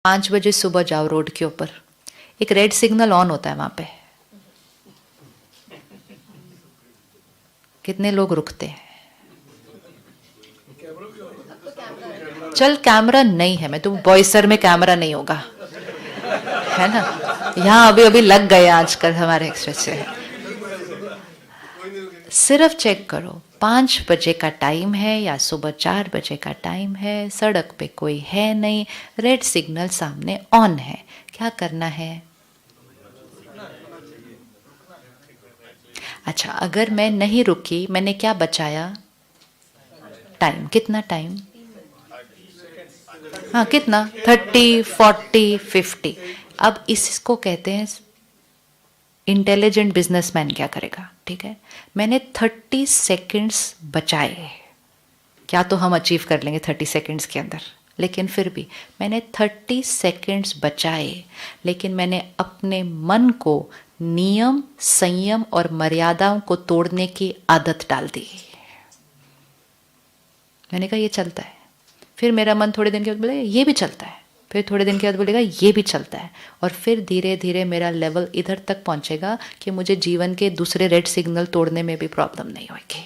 5 बजे सुबह जाओ रोड के ऊपर, एक रेड सिग्नल ऑन होता है वहां पे, कितने लोग रुकते हैं? चल कैमरा नहीं है, मैं तो बॉयसर में कैमरा नहीं होगा, है ना? यहाँ अभी अभी लग गए आजकल हमारे एक्सप्रेस से। सिर्फ चेक करो 5 बजे का टाइम है या सुबह 4 बजे का टाइम है, सड़क पे कोई है नहीं, रेड सिग्नल सामने ऑन है, क्या करना है? अच्छा, अगर मैं नहीं रुकी, मैंने क्या बचाया? टाइम। कितना टाइम? हाँ, कितना? 30, 40, 50। अब इसको कहते हैं इंटेलिजेंट बिजनेसमैन क्या करेगा, ठीक है? मैंने 30 सेकंड्स बचाए, क्या तो हम अचीव कर लेंगे 30 सेकंड्स के अंदर, लेकिन फिर भी मैंने 30 सेकंड्स बचाए, लेकिन मैंने अपने मन को नियम, संयम और मर्यादाओं को तोड़ने की आदत डाल दी। मैंने कहा ये चलता है, फिर मेरा मन थोड़े दिन के बाद बोलेगा ये भी चलता है, फिर थोड़े दिन के बाद बोलेगा ये भी चलता है, और फिर धीरे धीरे मेरा लेवल इधर तक पहुंचेगा कि मुझे जीवन के दूसरे रेड सिग्नल तोड़ने में भी प्रॉब्लम नहीं होगी।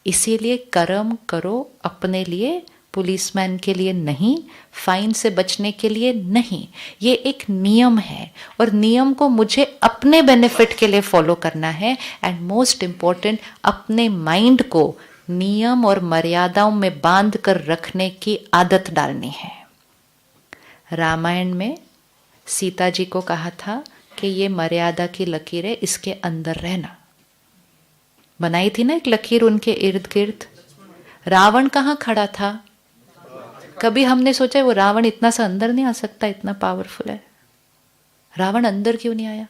इसीलिए कर्म करो अपने लिए, पुलिसमैन के लिए नहीं, फाइन से बचने के लिए नहीं। ये एक नियम है और नियम को मुझे अपने बेनिफिट के लिए फॉलो करना है। एंड मोस्ट इम्पॉर्टेंट, अपने माइंड को नियम और मर्यादाओं में बांध कर रखने की आदत डालनी है। रामायण में सीता जी को कहा था कि ये मर्यादा की लकीर है, इसके अंदर रहना। बनाई थी ना एक लकीर उनके इर्द गिर्द। रावण कहाँ खड़ा था? कभी हमने सोचा वो रावण इतना सा अंदर नहीं आ सकता, इतना पावरफुल है? रावण अंदर क्यों नहीं आया?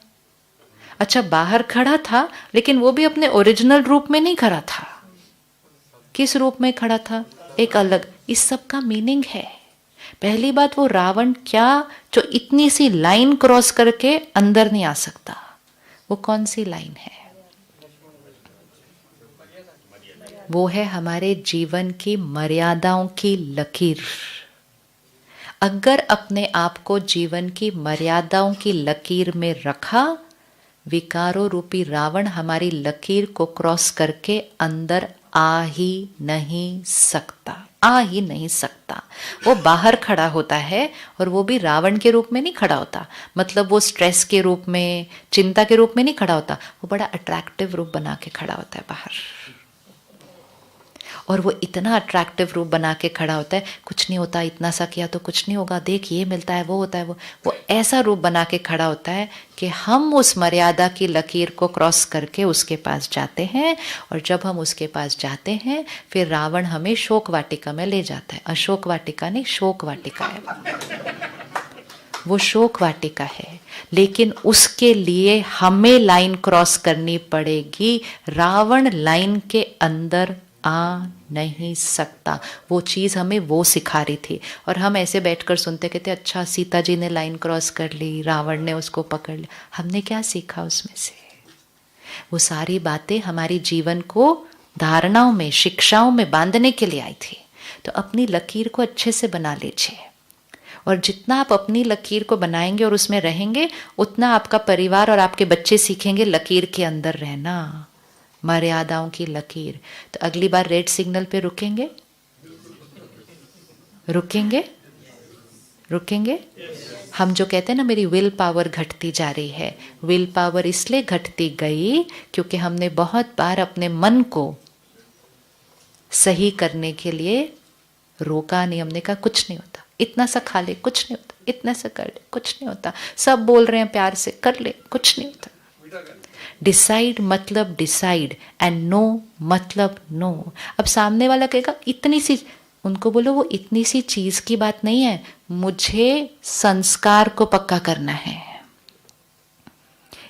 अच्छा, बाहर खड़ा था, लेकिन वो भी अपने ओरिजिनल रूप में नहीं खड़ा था। किस रूप में खड़ा था? एक अलग। इस सब का मीनिंग है। पहली बात, वो रावण क्या जो इतनी सी लाइन क्रॉस करके अंदर नहीं आ सकता? वो कौन सी लाइन है? वो है हमारे जीवन की मर्यादाओं की लकीर। अगर अपने आप को जीवन की मर्यादाओं की लकीर में रखा, विकारों रूपी रावण हमारी लकीर को क्रॉस करके अंदर आ ही नहीं सकता, आ ही नहीं सकता। वो बाहर खड़ा होता है, और वो भी रावण के रूप में नहीं खड़ा होता, मतलब वो स्ट्रेस के रूप में, चिंता के रूप में नहीं खड़ा होता, वो बड़ा अट्रैक्टिव रूप बना के खड़ा होता है बाहर। और वो इतना अट्रैक्टिव रूप बना के खड़ा होता है, कुछ नहीं होता, इतना सा किया तो कुछ नहीं होगा, देख ये मिलता है, वो होता है, वो ऐसा रूप बना के खड़ा होता है कि हम उस मर्यादा की लकीर को क्रॉस करके उसके पास जाते हैं। और जब हम उसके पास जाते हैं, फिर रावण हमें शोक वाटिका में ले जाता है। अशोक वाटिका नहीं, शोक वाटिका है वो शोक वाटिका है। लेकिन उसके लिए हमें लाइन क्रॉस करनी पड़ेगी। रावण लाइन के अंदर आ नहीं सकता। वो चीज़ हमें वो सिखा रही थी, और हम ऐसे बैठकर सुनते कहते अच्छा सीता जी ने लाइन क्रॉस कर ली, रावण ने उसको पकड़ लिया। हमने क्या सीखा उसमें से? वो सारी बातें हमारी जीवन को धारणाओं में, शिक्षाओं में बांधने के लिए आई थी। तो अपनी लकीर को अच्छे से बना लीजिए, और जितना आप अपनी लकीर को बनाएंगे और उसमें रहेंगे, उतना आपका परिवार और आपके बच्चे सीखेंगे लकीर के अंदर रहना, मर्यादाओं की लकीर। तो अगली बार रेड सिग्नल पे रुकेंगे? रुकेंगे? रुकेंगे? हम जो कहते हैं ना मेरी विल पावर घटती जा रही है, विल पावर इसलिए घटती गई क्योंकि हमने बहुत बार अपने मन को सही करने के लिए रोका नहीं। हमने कहा कुछ नहीं होता, इतना सा खा ले, कुछ नहीं होता, इतना सा कर ले, कुछ नहीं होता, सब बोल रहे हैं प्यार से, कर ले, कुछ नहीं होता। डिसाइड मतलब डिसाइड, एंड नो मतलब नो। अब सामने वाला कहेगा इतनी सी, उनको बोलो वो इतनी सी चीज की बात नहीं है, मुझे संस्कार को पक्का करना है।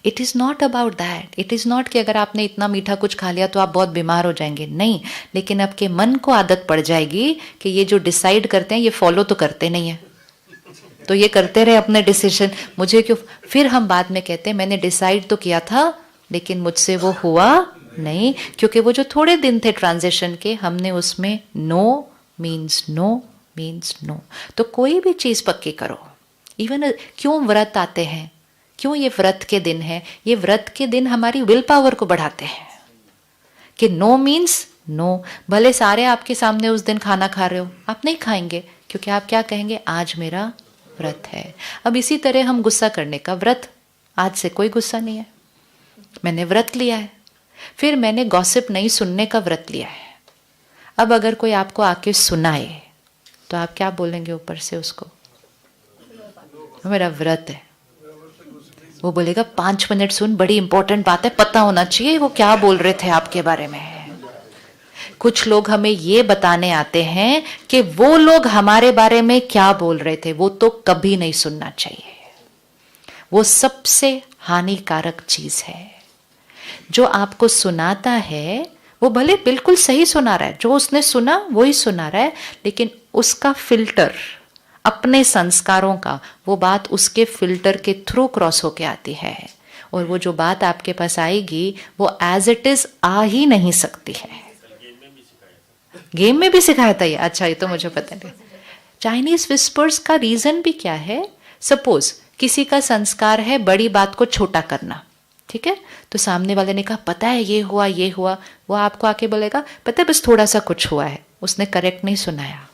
It is not about that. It is not कि अगर आपने इतना मीठा कुछ खा लिया तो आप बहुत बीमार हो जाएंगे, नहीं। लेकिन आपके मन को आदत पड़ जाएगी कि ये जो डिसाइड करते हैं ये फॉलो तो करते नहीं है, तो ये करते रहे अपने डिसीजन, मुझे क्यों? फिर हम बाद में कहते हैं मैंने डिसाइड तो किया था लेकिन मुझसे वो हुआ नहीं, क्योंकि वो जो थोड़े दिन थे ट्रांजिशन के, हमने उसमें no means no means no. तो कोई भी चीज़ पक्की करो। इवन क्यों व्रत आते हैं, क्यों ये व्रत के दिन है, ये व्रत के दिन हमारी विल पावर को बढ़ाते हैं कि नो मीन्स नो। भले सारे आपके सामने उस दिन खाना खा रहे हो, आप नहीं खाएंगे, क्योंकि आप क्या कहेंगे, आज मेरा व्रत है। अब इसी तरह हम गुस्सा करने का व्रत, आज से कोई गुस्सा नहीं है, मैंने व्रत लिया है। फिर मैंने गॉसिप नहीं सुनने का व्रत लिया है। अब अगर कोई आपको आके सुनाए तो आप क्या बोलेंगे ऊपर से उसको, मेरा व्रत है। वो बोलेगा 5 मिनट सुन, बड़ी इंपॉर्टेंट बात है, पता होना चाहिए वो क्या बोल रहे थे आपके बारे में। कुछ लोग हमें ये बताने आते हैं कि वो लोग हमारे बारे में क्या बोल रहे थे, वो तो कभी नहीं सुनना चाहिए। वो सबसे हानिकारक चीज है। जो आपको सुनाता है वो भले बिल्कुल सही सुना रहा है, जो उसने सुना वही सुना रहा है, लेकिन उसका फिल्टर अपने संस्कारों का, वो बात उसके फिल्टर के थ्रू क्रॉस होके आती है, और वो जो बात आपके पास आएगी वो एज इट इज आ ही नहीं सकती है। गेम में भी सिखाया था ये, अच्छा ये तो मुझे पता नहीं। चाइनीज विस्पर्स का रीजन भी क्या है, सपोज किसी का संस्कार है बड़ी बात को छोटा करना, ठीक है, तो सामने वाले ने कहा पता है ये हुआ ये हुआ, वो आपको आके बोलेगा पता है बस थोड़ा सा कुछ हुआ है, उसने करेक्ट नहीं सुनाया।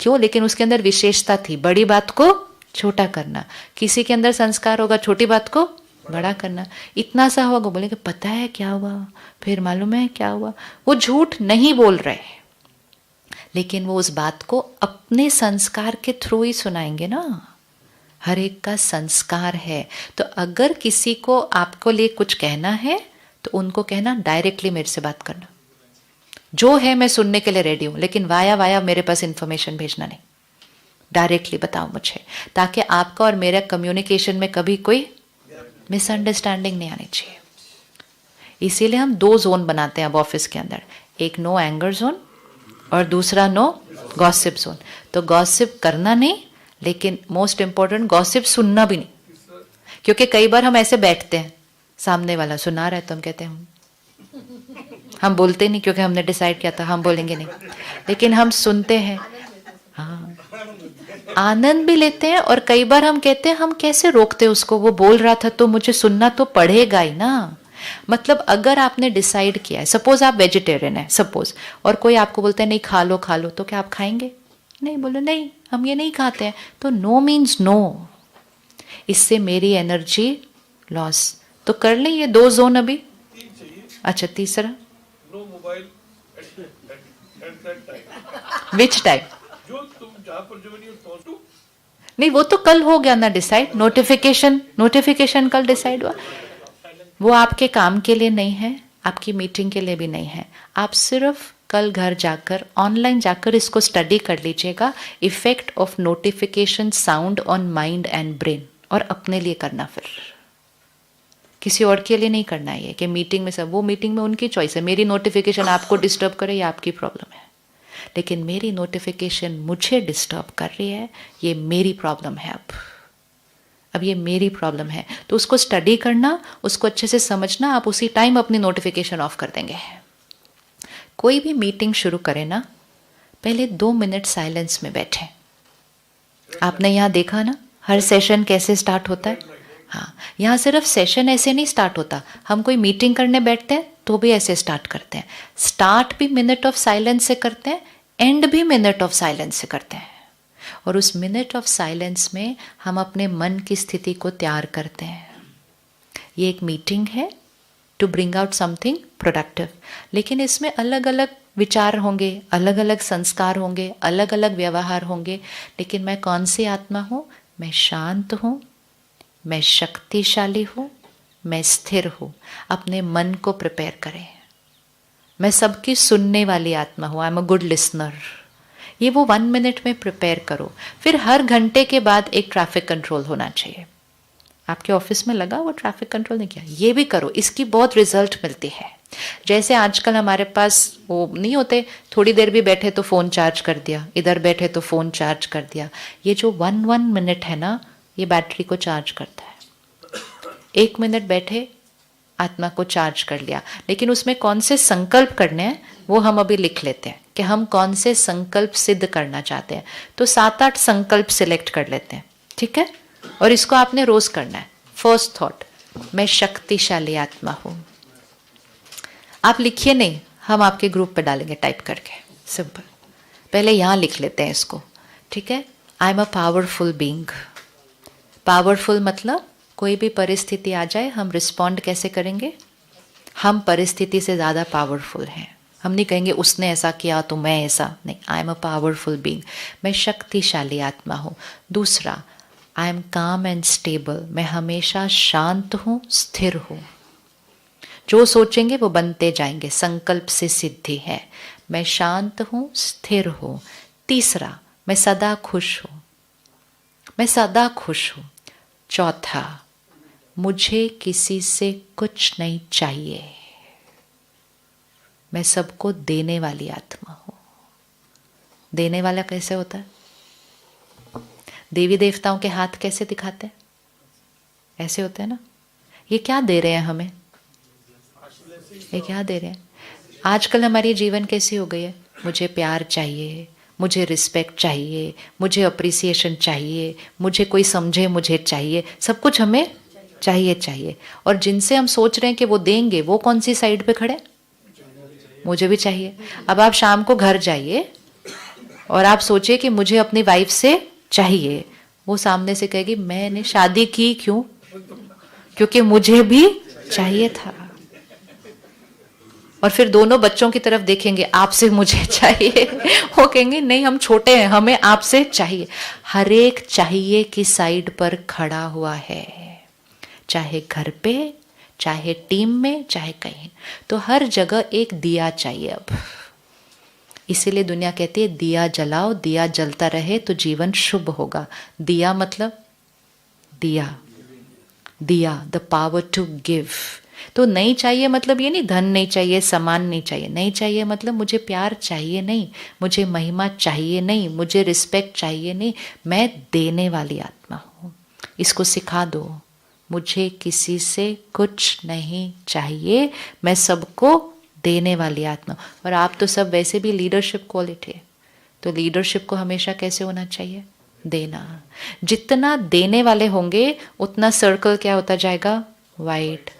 क्यों, लेकिन उसके अंदर विशेषता थी बड़ी बात को छोटा करना। किसी के अंदर संस्कार होगा छोटी बात को बड़ा करना। इतना सा हुआ, वो बोलेगा पता है क्या हुआ, फिर मालूम है क्या हुआ। वो झूठ नहीं बोल रहे, लेकिन वो उस बात को अपने संस्कार के थ्रू ही सुनाएंगे ना। हर एक का संस्कार है। तो अगर किसी को आपको लिए कुछ कहना है तो उनको कहना डायरेक्टली मेरे से बात करना, जो है मैं सुनने के लिए रेडी हूं, लेकिन वाया वाया मेरे पास इंफॉर्मेशन भेजना नहीं, डायरेक्टली बताओ मुझे, ताकि आपका और मेरा कम्युनिकेशन में कभी कोई मिसअंडरस्टैंडिंग नहीं आनी चाहिए। इसीलिए हम 2 जोन बनाते हैं अब ऑफिस के अंदर, एक नो एंगर जोन और दूसरा नो गॉसिप जोन। तो गॉसिप करना नहीं, लेकिन मोस्ट इंपॉर्टेंट गॉसिप सुनना भी नहीं, क्योंकि कई बार हम ऐसे बैठते हैं, सामने वाला सुना रहा है तो हम कहते हैं हम बोलते नहीं, क्योंकि हमने डिसाइड किया था हम बोलेंगे नहीं, लेकिन हम सुनते हैं, हाँ आनंद भी लेते हैं। और कई बार हम कहते हैं हम कैसे रोकते उसको, वो बोल रहा था तो मुझे सुनना तो पड़ेगा ही ना। मतलब अगर आपने डिसाइड किया है, सपोज आप वेजिटेरियन है सपोज, और कोई आपको बोलता है नहीं खा लो खा लो, तो क्या आप खाएंगे? नहीं, बोलो नहीं हम ये नहीं खाते हैं, तो नो मीन्स नो। इससे मेरी एनर्जी लॉस। तो कर लें ये 2 जोन अभी। अच्छा तीसरा, no mobile at that time. Which time? जो तुम जहां पर जो नहीं नहीं वो तो कल हो गया ना डिसाइड। नोटिफिकेशन कल डिसाइड हुआ, वो आपके काम के लिए नहीं है, आपकी मीटिंग के लिए भी नहीं है। आप सिर्फ कल घर जाकर ऑनलाइन जाकर इसको स्टडी कर लीजिएगा, effect of notification sound on mind and brain, और अपने लिए करना, फिर किसी और के लिए नहीं करना है। कि मीटिंग में सब, वो मीटिंग में उनकी चॉइस है, मेरी नोटिफिकेशन आपको डिस्टर्ब करे ये आपकी प्रॉब्लम है, लेकिन मेरी नोटिफिकेशन मुझे डिस्टर्ब कर रही है, ये मेरी प्रॉब्लम है। अब ये मेरी प्रॉब्लम है, तो उसको स्टडी करना, उसको अच्छे से समझना, आप उसी टाइम अपनी नोटिफिकेशन ऑफ कर देंगे। कोई भी मीटिंग शुरू करें ना, पहले 2 मिनट साइलेंस में बैठें। आपने यहाँ देखा ना हर सेशन कैसे स्टार्ट होता है। हाँ, यहाँ सिर्फ सेशन ऐसे नहीं स्टार्ट होता, हम कोई मीटिंग करने बैठते हैं तो भी ऐसे स्टार्ट करते हैं। स्टार्ट भी मिनट ऑफ साइलेंस से करते हैं, एंड भी मिनट ऑफ साइलेंस से करते हैं। और उस मिनट ऑफ साइलेंस में हम अपने मन की स्थिति को तैयार करते हैं। ये एक मीटिंग है to bring out something productive, लेकिन इसमें अलग अलग विचार होंगे, अलग अलग संस्कार होंगे, अलग अलग व्यवहार होंगे, लेकिन मैं कौन सी आत्मा हूँ? मैं शांत हूँ, मैं शक्तिशाली हूँ, मैं स्थिर हूँ। अपने मन को प्रिपेयर करें। मैं सबकी सुनने वाली आत्मा हूँ, I am a good listener. ये वो 1 मिनट में प्रिपेयर करो। फिर हर घंटे के बाद एक ट्रैफिक कंट्रोल होना चाहिए। आपके ऑफिस में लगा वो ट्रैफिक कंट्रोल नहीं किया, ये भी करो, इसकी बहुत रिजल्ट मिलती है। जैसे आजकल हमारे पास वो नहीं होते, थोड़ी देर भी बैठे तो फ़ोन चार्ज कर दिया, इधर बैठे तो फ़ोन चार्ज कर दिया। ये जो 1 मिनट है ना, ये बैटरी को चार्ज करता है। 1 मिनट बैठे, आत्मा को चार्ज कर लिया, लेकिन उसमें कौन से संकल्प करने हैं वो हम अभी लिख लेते हैं कि हम कौन से संकल्प सिद्ध करना चाहते हैं। तो 7-8 संकल्प सिलेक्ट कर लेते हैं, ठीक है। और इसको आपने रोज करना है। फर्स्ट थॉट, मैं शक्तिशाली आत्मा हूं। आप लिखिए नहीं, हम आपके ग्रुप पे डालेंगे टाइप करके, सिंपल। पहले यहां लिख लेते हैं इसको, ठीक है। I am a powerful being. Powerful मतलब कोई भी परिस्थिति आ जाए हम रिस्पॉन्ड कैसे करेंगे? हम परिस्थिति से ज़्यादा पावरफुल हैं। हम नहीं कहेंगे उसने ऐसा किया तो मैं ऐसा नहीं। I am a powerful being, मैं शक्तिशाली आत्मा हूँ। दूसरा, आई एम काम एंड स्टेबल, मैं हमेशा शांत हूँ, स्थिर हूँ। जो सोचेंगे वो बनते जाएंगे, संकल्प से सिद्धि है। मैं शांत हूँ, स्थिर हूँ। तीसरा, मैं सदा खुश हूँ, मैं सदा खुश हूँ। चौथा, मुझे किसी से कुछ नहीं चाहिए, मैं सबको देने वाली आत्मा हूं। देने वाला कैसे होता है? देवी देवताओं के हाथ कैसे दिखाते हैं? ऐसे होते हैं ना। ये क्या दे रहे हैं हमें? ये क्या दे रहे हैं? आजकल हमारी जीवन कैसी हो गई है? मुझे प्यार चाहिए, मुझे रिस्पेक्ट चाहिए, मुझे अप्रिसिएशन चाहिए, मुझे कोई समझे मुझे चाहिए, सब कुछ हमें चाहिए चाहिए। और जिनसे हम सोच रहे हैं कि वो देंगे, वो कौन सी साइड पे खड़े? मुझे भी चाहिए। अब आप शाम को घर जाइए और आप सोचिए कि मुझे अपनी वाइफ से चाहिए, वो सामने से कहेगी मैंने शादी की क्यों? क्योंकि मुझे भी चाहिए था। और फिर दोनों बच्चों की तरफ देखेंगे, आपसे मुझे चाहिए। वो कहेंगे नहीं हम छोटे हैं, हमें आपसे चाहिए। हर एक चाहिए की साइड पर खड़ा हुआ है, चाहे घर पे, चाहे टीम में, चाहे कहीं। तो हर जगह एक दिया चाहिए अब। इसीलिए दुनिया कहती है दिया जलाओ, दिया जलता रहे तो जीवन शुभ होगा। दिया मतलब दिया, दिया, द पावर टू गिव। तो नहीं चाहिए मतलब ये नहीं धन नहीं चाहिए, सम्मान नहीं चाहिए। नहीं चाहिए मतलब मुझे प्यार चाहिए नहीं, मुझे महिमा चाहिए नहीं, मुझे रिस्पेक्ट चाहिए नहीं। मैं देने वाली आत्मा हूँ। इसको सिखा दो, मुझे किसी से कुछ नहीं चाहिए, मैं सबको देने वाली आत्मा। और आप तो सब वैसे भी लीडरशिप क्वालिटी है, तो लीडरशिप को हमेशा कैसे होना चाहिए? देना। जितना देने वाले होंगे उतना सर्कल क्या होता जाएगा? वाइड।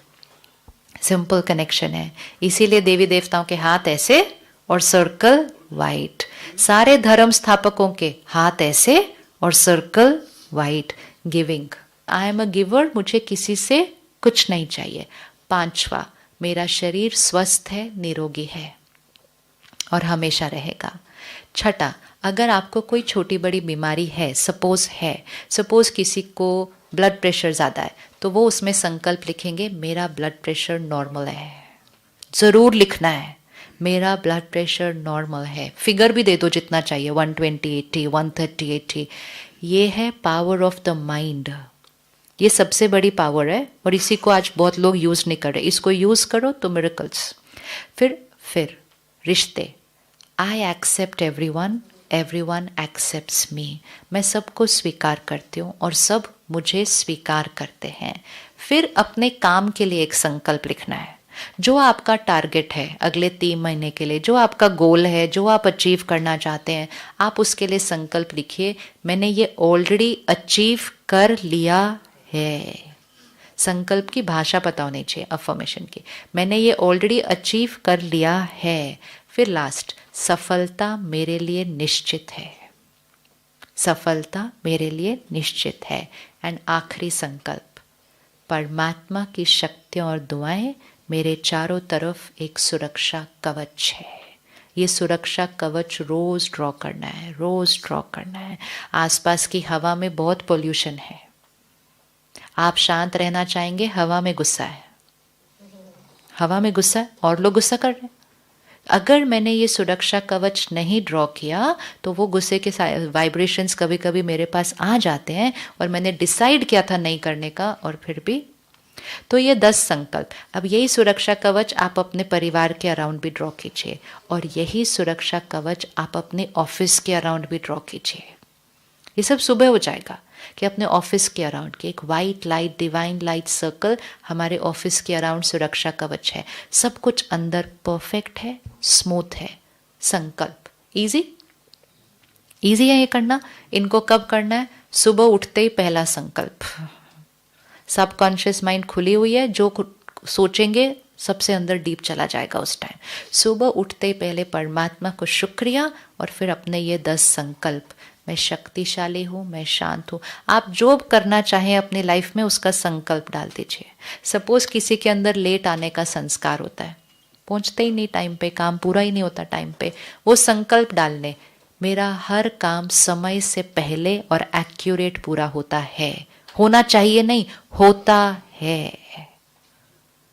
सिंपल कनेक्शन है। इसीलिए देवी देवताओं के हाथ ऐसे और सर्कल वाइट। सारे धर्म स्थापकों के हाथ ऐसे और circle white. Giving, I am a giver, मुझे किसी से कुछ नहीं चाहिए। पांचवा, मेरा शरीर स्वस्थ है, निरोगी है और हमेशा रहेगा। छठा, अगर आपको कोई छोटी बड़ी बीमारी है, सपोज किसी को ब्लड प्रेशर ज़्यादा है, तो वो उसमें संकल्प लिखेंगे मेरा ब्लड प्रेशर नॉर्मल है। ज़रूर लिखना है मेरा ब्लड प्रेशर नॉर्मल है। फिगर भी दे दो जितना चाहिए, 120/80, 130/80। ये है पावर ऑफ द माइंड। ये सबसे बड़ी पावर है और इसी को आज बहुत लोग यूज़ नहीं कर रहे। इसको यूज़ करो तो मिरेकल्स। फिर रिश्ते, I accept everyone, everyone accepts me. मैं सबको स्वीकार करती हूँ और सब मुझे स्वीकार करते हैं। फिर अपने काम के लिए एक संकल्प लिखना है। जो आपका टारगेट है अगले 3 महीने के लिए, जो आपका गोल है, जो आप अचीव करना चाहते हैं, आप उसके लिए संकल्प लिखिए मैंने ये ऑलरेडी अचीव कर लिया है। संकल्प की भाषा पता होनी चाहिए, अफर्मेशन की। मैंने ये ऑलरेडी अचीव कर लिया है। फिर लास्ट, सफलता मेरे लिए निश्चित है। सफलता मेरे लिए निश्चित है। एंड आखिरी संकल्प, परमात्मा की शक्तियाँ और दुआएं मेरे चारों तरफ एक सुरक्षा कवच है। ये सुरक्षा कवच रोज ड्रॉ करना है, रोज ड्रॉ करना है। आसपास की हवा में बहुत पोल्यूशन है, आप शांत रहना चाहेंगे, हवा में गुस्सा है, हवा में गुस्सा है और लोग गुस्सा कर रहे हैं। अगर मैंने ये सुरक्षा कवच नहीं ड्रॉ किया तो वो गुस्से के वाइब्रेशंस कभी कभी मेरे पास आ जाते हैं और मैंने डिसाइड किया था नहीं करने का और फिर भी। तो ये 10 संकल्प। अब यही सुरक्षा कवच आप अपने परिवार के अराउंड भी ड्रॉ कीजिए और यही सुरक्षा कवच आप अपने ऑफिस के अराउंड भी ड्रॉ कीजिए। ये सब सुबह हो जाएगा। कि अपने ऑफिस के अराउंड कि एक white light, divine light circle हमारे ऑफिस के अराउंड सुरक्षा कवच है। सब कुछ अंदर परफेक्ट है, स्मूथ है। संकल्प इजी इजी है ये करना। इनको कब करना है? सुबह उठते ही पहला संकल्प। सबकॉन्शियस माइंड खुली हुई है, जो सोचेंगे सबसे अंदर डीप चला जाएगा उस टाइम। सुबह उठते ही पहले परमात्मा को शुक्रिया और फिर अपने ये 10 संकल्प। मैं शक्तिशाली हूँ, मैं शांत हूँ। आप जो करना चाहें अपनी लाइफ में उसका संकल्प डाल दीजिए। सपोज किसी के अंदर लेट आने का संस्कार होता है, पहुँचते ही नहीं टाइम पे, काम पूरा ही नहीं होता टाइम पे, वो संकल्प डालने, मेरा हर काम समय से पहले और एक्यूरेट पूरा होता है। होना चाहिए नहीं, होता है।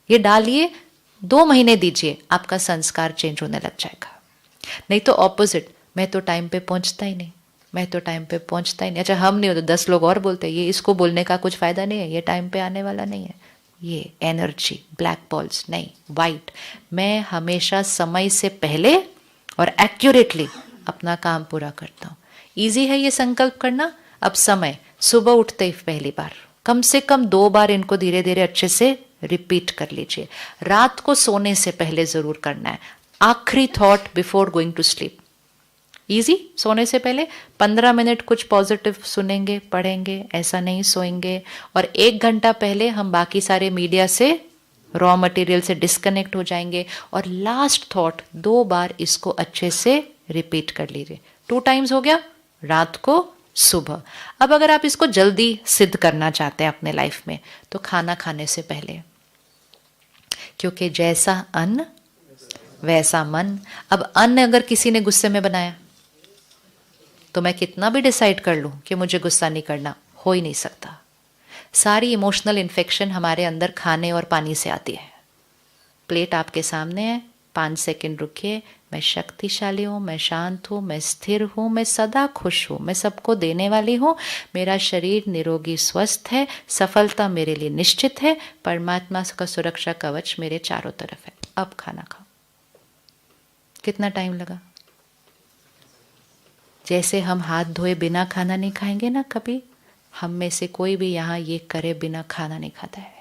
ये डालिए, 2 महीने दीजिए, आपका संस्कार चेंज होने लग जाएगा। नहीं तो ऑपोजिट, मैं तो टाइम पे पहुंचता ही नहीं, मैं तो टाइम पे पहुंचता ही नहीं। अच्छा हम नहीं हो तो 10 लोग और बोलते हैं, ये इसको बोलने का कुछ फायदा नहीं है, ये टाइम पे आने वाला नहीं है। ये एनर्जी, ब्लैक बॉल्स नहीं, वाइट। मैं हमेशा समय से पहले और एक्यूरेटली अपना काम पूरा करता हूँ। ईजी है ये संकल्प करना। अब समय, सुबह उठते ही पहली बार, कम से कम 2 बार इनको धीरे धीरे अच्छे से रिपीट कर लीजिए। रात को सोने से पहले जरूर करना है, आखिरी thought before going to sleep. Easy, सोने से पहले 15 मिनट कुछ पॉजिटिव सुनेंगे, पढ़ेंगे, ऐसा नहीं सोएंगे। और 1 घंटा पहले हम बाकी सारे मीडिया से, रॉ मटेरियल से डिस्कनेक्ट हो जाएंगे। और लास्ट थॉट 2 बार इसको अच्छे से रिपीट कर लीजिए। 2 टाइम्स हो गया, रात को, सुबह। अब अगर आप इसको जल्दी सिद्ध करना चाहते हैं अपने लाइफ में, तो खाना खाने से पहले, क्योंकि जैसा अन्न वैसा मन। अब अन्न अगर किसी ने गुस्से में बनाया, तो मैं कितना भी डिसाइड कर लूं कि मुझे गुस्सा नहीं करना, हो ही नहीं सकता। सारी इमोशनल इन्फेक्शन हमारे अंदर खाने और पानी से आती है। प्लेट आपके सामने है, 5 सेकंड रुकिए। मैं शक्तिशाली हूँ, मैं शांत हूँ, मैं स्थिर हूँ, मैं सदा खुश हूँ, मैं सबको देने वाली हूँ, मेरा शरीर निरोगी स्वस्थ है, सफलता मेरे लिए निश्चित है, परमात्मा का सुरक्षा कवच मेरे चारों तरफ है। अब खाना खाओ। कितना टाइम लगा? जैसे हम हाथ धोए बिना खाना नहीं खाएंगे ना कभी, हम में से कोई भी यहाँ ये करे बिना खाना नहीं खाता है।